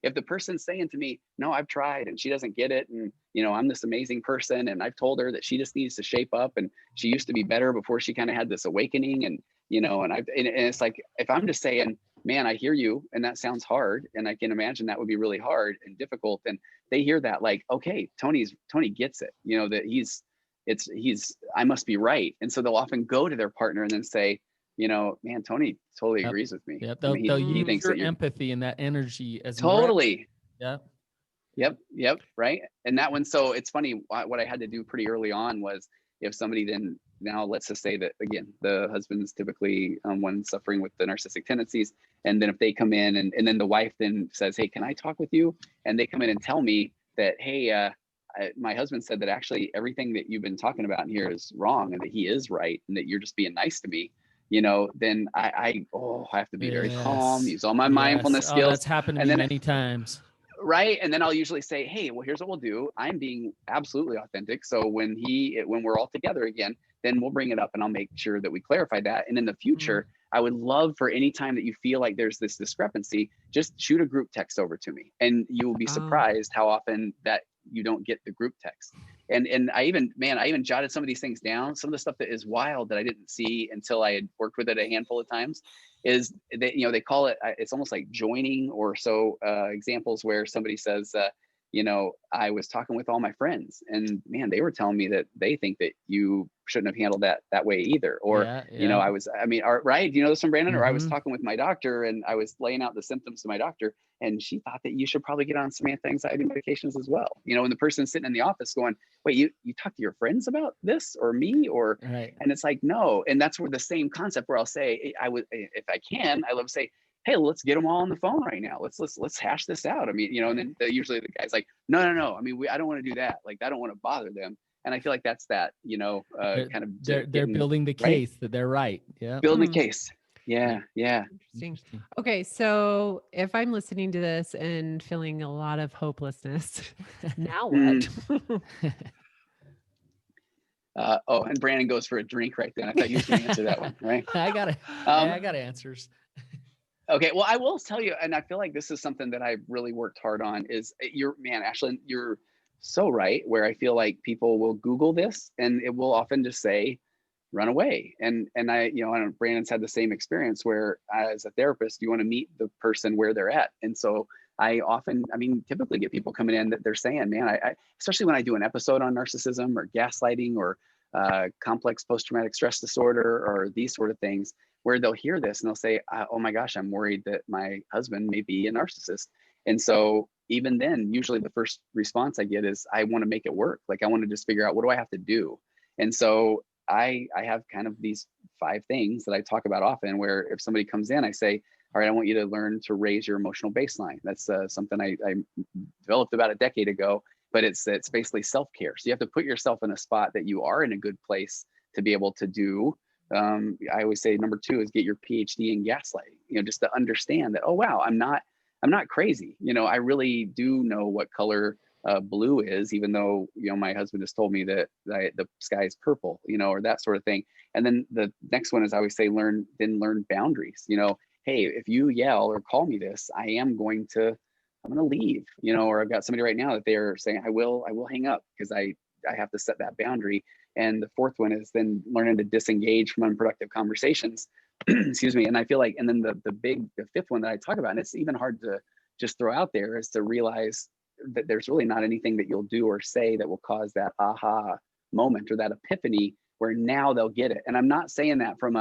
if the person's saying to me, no, I've tried and she doesn't get it, and I'm this amazing person, and I've told her that she just needs to shape up, and she used to be better before she kind of had this awakening, and and it's like, if I'm just saying, man, I hear you, and that sounds hard, and I can imagine that would be really hard and difficult, and they hear that like, okay, Tony gets it, that I must be right. And so they'll often go to their partner and then say, man, Tony totally agrees with me. Yeah, I mean, they'll he use thinks your that you're empathy and that energy as totally. Yeah. Yep. Right. And that one, so it's funny, what I had to do pretty early on was, if somebody then, now let's just say that, again, the husband's typically one suffering with the narcissistic tendencies. And then if they come in and then the wife then says, hey, can I talk with you? And they come in and tell me that, hey, my husband said that actually everything that you've been talking about in here is wrong, and that he is right, and that you're just being nice to me, then I have to be very calm, use all my mindfulness skills. That's happened to me many times. Right. And then I'll usually say, hey, well, here's what we'll do. I'm being absolutely authentic. So when we're all together again, then we'll bring it up, and I'll make sure that we clarify that. And in the future, I would love for any time that you feel like there's this discrepancy, just shoot a group text over to me, and you will be surprised how often that you don't get the group text. And I even jotted some of these things down. Some of the stuff that is wild that I didn't see until I had worked with it a handful of times is that, they call it, it's almost like joining, or so examples where somebody says, I was talking with all my friends, and man, they were telling me that they think that you shouldn't have handled that way either. Or, right. Do you know this from Brandon? Or I was talking with my doctor, and I was laying out the symptoms to my doctor, and she thought that you should probably get on some anti-anxiety medications as well. And the person's sitting in the office going, wait, you talk to your friends about this, or me, or, right. And it's like, no. And that's where the same concept, where I'll say, if I can, I love to say, hey, let's get them all on the phone right now. Let's hash this out. I mean, and then usually the guy's like, no. I mean, I don't want to do that. Like, I don't want to bother them. And I feel like that's that, kind of they're building the case that they're right. Yeah. Building the case. Yeah. Interesting. Okay. So if I'm listening to this and feeling a lot of hopelessness, now what? And Brandon goes for a drink right then. I thought you were going to answer that one, right? I got answers. Okay, well, I will tell you, and I feel like this is something that I've really worked hard on, is Ashlynn, you're so right, where I feel like people will Google this, and it will often just say, run away. And I know Brandon's had the same experience, where as a therapist, you want to meet the person where they're at. And so I typically get people coming in that they're saying, man, I especially when I do an episode on narcissism or gaslighting or complex post-traumatic stress disorder or these sort of things, where they'll hear this and they'll say, oh my gosh, I'm worried that my husband may be a narcissist. And so even then, usually the first response I get is, I want to make it work. Like, I want to just figure out, what do I have to do? And so I have kind of these 5 things that I talk about often, where if somebody comes in, I say, all right, I want you to learn to raise your emotional baseline. That's something I developed about a decade ago, but it's basically self-care. So you have to put yourself in a spot that you are in a good place to be able to do. I always say number 2 is get your PhD in gaslighting, you know, just to understand that, oh, wow, I'm not crazy. You know, I really do know what color blue is, even though, you know, my husband has told me that the sky is purple, you know, or that sort of thing. And then the next one is, I always say, learn boundaries. You know, hey, if you yell or call me this, I'm going to leave, you know, or I've got somebody right now that they're saying, I will hang up because I have to set that boundary. And the 4th one is then learning to disengage from unproductive conversations. Excuse me. And I feel like, and then the 5th one that I talk about, and it's even hard to just throw out there, is to realize that there's really not anything that you'll do or say that will cause that aha moment or that epiphany where now they'll get it. And I'm not saying that from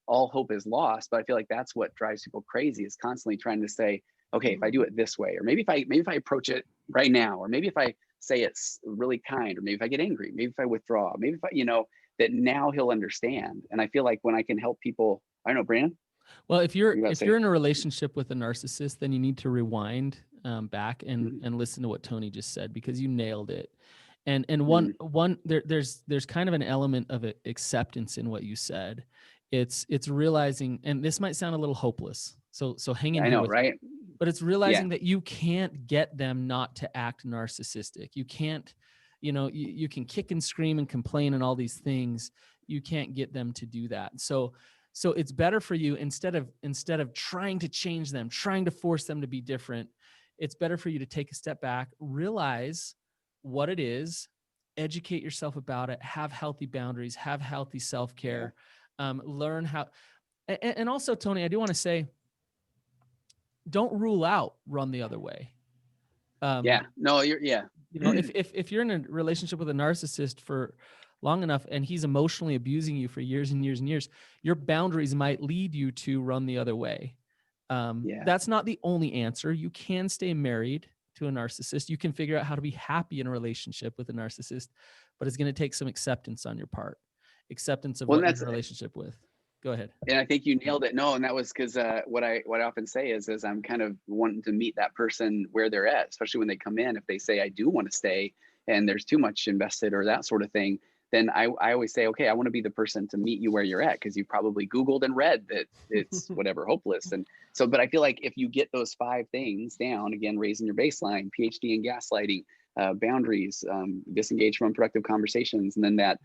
all hope is lost, but I feel like that's what drives people crazy, is constantly trying to say, okay, if I do it this way, or maybe if I approach it right now, or maybe if I say it's really kind, or maybe if I get angry, maybe if I withdraw, maybe if I, you know, that now he'll understand. And I feel like when I can help people, I don't know, Brannon? Well, if you're in a relationship with a narcissist, then you need to rewind back and listen to what Tony just said, because you nailed it. And there's kind of an element of acceptance in what you said. It's realizing, and this might sound a little hopeless, so hang in here with me. But it's realizing that you can't get them not to act narcissistic. You can't, you know, you can kick and scream and complain and all these things. You can't get them to do that. So it's better for you, instead of trying to change them, trying to force them to be different, it's better for you to take a step back, realize what it is, educate yourself about it, have healthy boundaries, have healthy self-care, learn how, and also, Tony, I do want to say, don't rule out run the other way. You know, if you're in a relationship with a narcissist for long enough and he's emotionally abusing you for years and years and years, your boundaries might lead you to run the other way. That's not the only answer. You can stay married to a narcissist. You can figure out how to be happy in a relationship with a narcissist, but it's going to take some acceptance on your part, acceptance of what you're in a relationship with. Go ahead. And I think you nailed it. No, and that was because what I often say is I'm kind of wanting to meet that person where they're at, especially when they come in. If they say, I do want to stay and there's too much invested or that sort of thing, then I always say, okay, I want to be the person to meet you where you're at, because you probably Googled and read that it's whatever, hopeless. And so, but I feel like if you get those 5 things down, again, raising your baseline, PhD in gaslighting, boundaries, disengage from unproductive conversations, and then that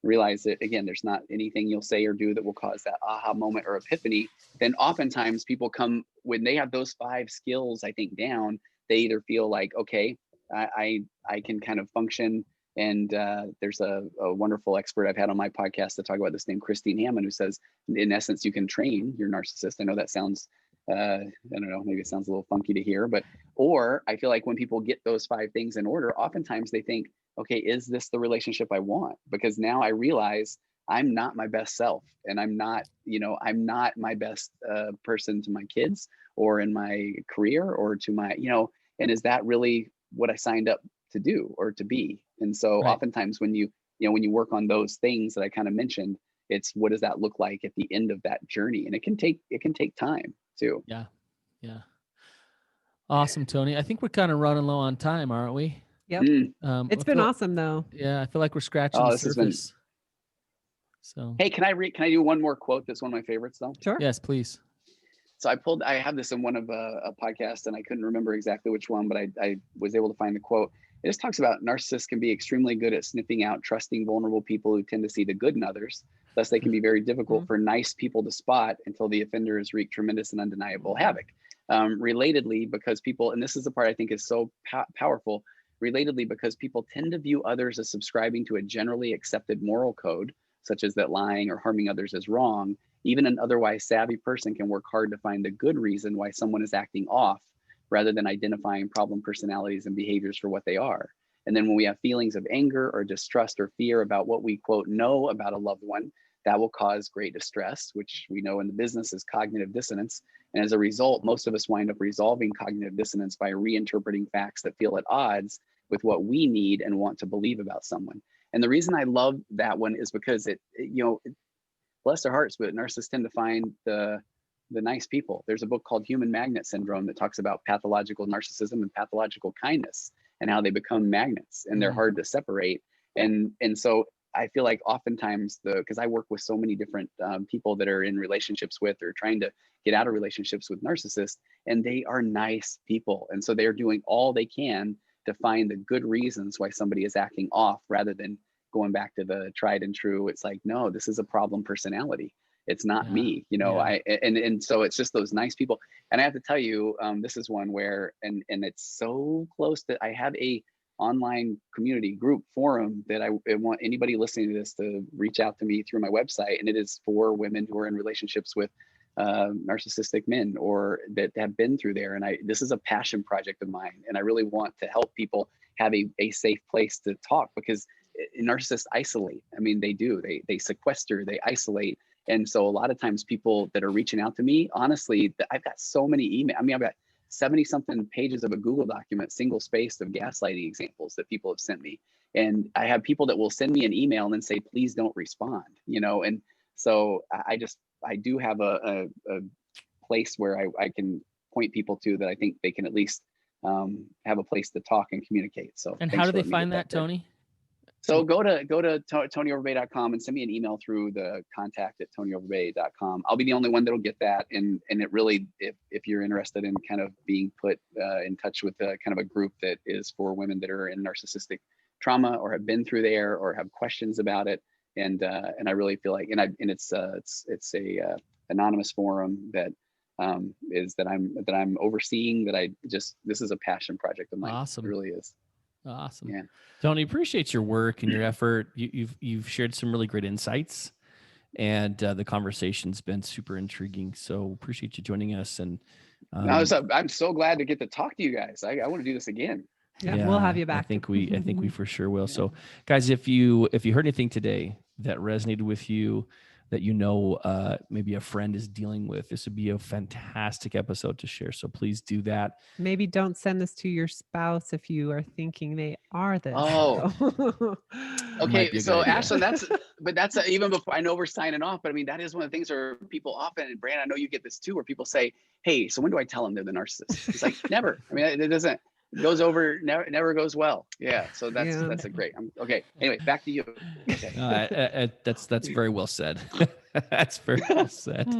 realize that, again, there's not anything you'll say or do that will cause that aha moment or epiphany, then oftentimes people come, when they have those 5 skills, I think, down, they either feel like, okay, I can kind of function. And there's a wonderful expert I've had on my podcast to talk about this named Christine Hammond, who says, in essence, you can train your narcissist. I know that sounds, I don't know, maybe it sounds a little funky to hear, or I feel like when people get those 5 things in order, oftentimes they think, okay, is this the relationship I want? Because now I realize I'm not my best self, and I'm not my best person to my kids or in my career or to my, and is that really what I signed up to do or to be? And so oftentimes when you work on those things that I kind of mentioned, it's what does that look like at the end of that journey? And it can take time too. Yeah. Awesome, Tony. I think we're kind of running low on time, aren't we? Yep. It's been awesome though. Yeah. I feel like we're scratching the surface. So, hey, can I do one more quote? That's one of my favorites though. Sure. Yes, please. So I have this in one of a podcast, and I couldn't remember exactly which one, but I was able to find the quote. It just talks about narcissists can be extremely good at sniffing out trusting, vulnerable people who tend to see the good in others. Thus, they can be very difficult for nice people to spot until the offender has wreaked tremendous and undeniable havoc. Relatedly, because people, and this is the part I think is so powerful, relatedly, because people tend to view others as subscribing to a generally accepted moral code, such as that lying or harming others is wrong. Even an otherwise savvy person can work hard to find a good reason why someone is acting off, rather than identifying problem personalities and behaviors for what they are. And then when we have feelings of anger or distrust or fear about what we, quote, know about a loved one, that will cause great distress, which we know in the business is cognitive dissonance. And as a result, most of us wind up resolving cognitive dissonance by reinterpreting facts that feel at odds with what we need and want to believe about someone. And the reason I love that one is because bless their hearts, but narcissists tend to find the nice people. There's a book called Human Magnet Syndrome that talks about pathological narcissism and pathological kindness and how they become magnets and they're hard to separate. And so I feel like oftentimes because I work with so many different people that are in relationships with or trying to get out of relationships with narcissists, and they are nice people. And so they're doing all they can to find the good reasons why somebody is acting off rather than going back to the tried and true. It's like, no, this is a problem personality. It's not me, and so it's just those nice people. And I have to tell you, this is one where, and it's so close that I have a online community group forum that I want anybody listening to this to reach out to me through my website. And it is for women who are in relationships with narcissistic men or that have been through there. And this is a passion project of mine. And I really want to help people have a safe place to talk, because narcissists isolate. I mean, they do, they sequester, they isolate. And so a lot of times people that are reaching out to me, honestly, I've got so many emails. I mean, I've got 70 something pages of a Google document, single spaced, of gaslighting examples that people have sent me. And I have people that will send me an email and then say, please don't respond, and so I do have a place where I can point people to that I think they can at least have a place to talk and communicate. So, and how do they find that, Tony? So go to tonyoverbay.com and send me an email through the contact@tonyoverbay.com. I'll be the only one that'll get that. And it really, if you're interested in kind of being put in touch with kind of a group that is for women that are in narcissistic trauma or have been through there or have questions about it. And I really feel like, it's a anonymous forum that I'm overseeing, this is a passion project of mine. Awesome. It really is. Awesome. Yeah. Tony, appreciate your work and your effort. You've shared some really great insights, and the conversation's been super intriguing. So appreciate you joining us. And I'm so glad to get to talk to you guys. I want to do this again. Yeah, we'll have you back. I think we for sure will. Yeah. So guys, if you heard anything today that resonated with you, that maybe a friend is dealing with, this would be a fantastic episode to share. So please do that. Maybe don't send this to your spouse if you are thinking they are this. Oh, okay. So Ashlynn, that's even before, I know we're signing off, but I mean, that is one of the things where people often, and Brannon, I know you get this too, where people say, hey, so when do I tell them they're the narcissist? It's like, never. I mean, it doesn't. It goes over, never goes well. Yeah. So that's a great. Okay. Anyway, back to you. Okay. That's very well said. That's very well said.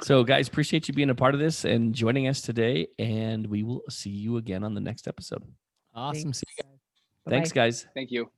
So guys, appreciate you being a part of this and joining us today. And we will see you again on the next episode. Awesome. Thanks. See you guys. Thanks, guys. Thank you.